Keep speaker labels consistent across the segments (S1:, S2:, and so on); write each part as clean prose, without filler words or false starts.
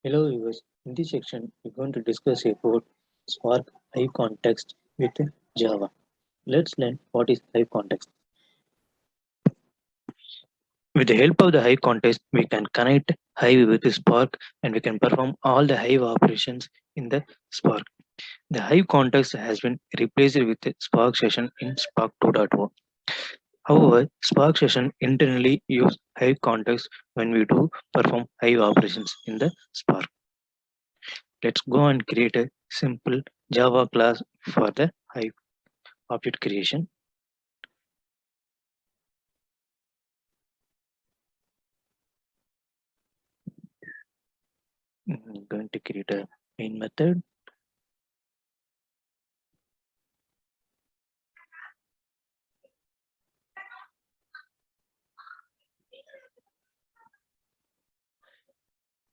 S1: Hello viewers, in this section we're going to discuss about Spark HiveContext with Java. Let's learn what is HiveContext. With the help of the HiveContext, we can connect Hive with Spark and we can perform all the Hive operations in the Spark. The HiveContext has been replaced with Sparksession in Spark 2.0. However, Sparksession internally use HiveContext when we do perform Hive operations in the Spark. Let's go and create a simple Java class for the Hive object creation. I'm going to create a main method.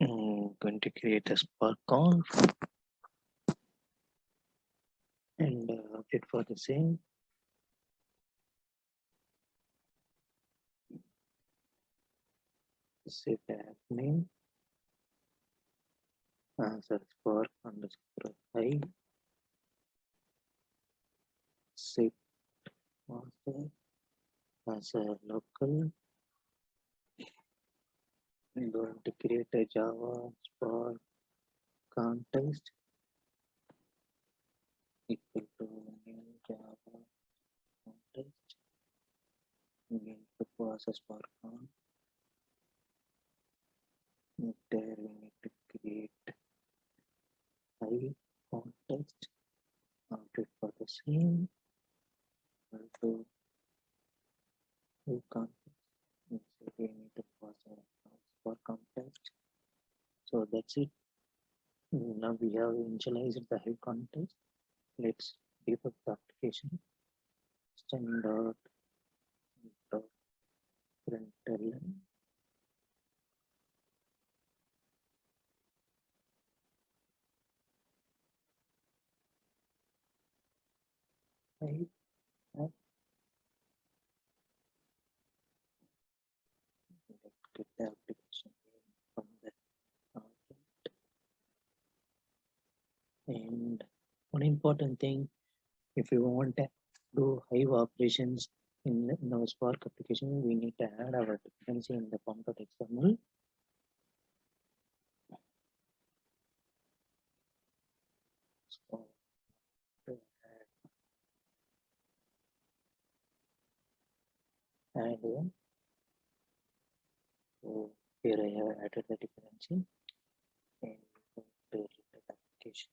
S1: I'm going to create a Spark conf and object for the same. Set admin answer Spark underscore Hive. Set master as a local. I'm going to create a Java Spark context equal to new Java context. I'm going to process Spark conf. There we need to create Hive context object for the same. Also, Hive context. So we need to pass for context. So that's it. Now we have initialized the Hive context. Let's debug the application. Standard println. Hive. Get the application from the object. And one important thing, if you want to do Hive operations in our Spark application, we need to add our dependency in the form.xml. So add one. So here I have added the dependency and the application.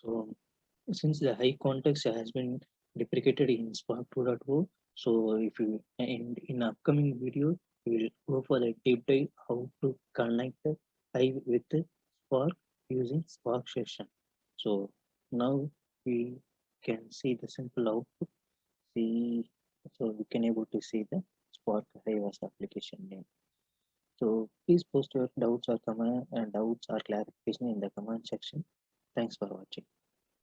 S1: So since the HiveContext has been deprecated in Spark 2.0, so if you in upcoming video we will go for the deep dive how to connect the Hive with the Spark using Sparksession. So now we can see the simple output. So we can able to see the Spark Hive as application name. So please post your doubts or comment and doubts or clarification in the comment section. Thanks for watching.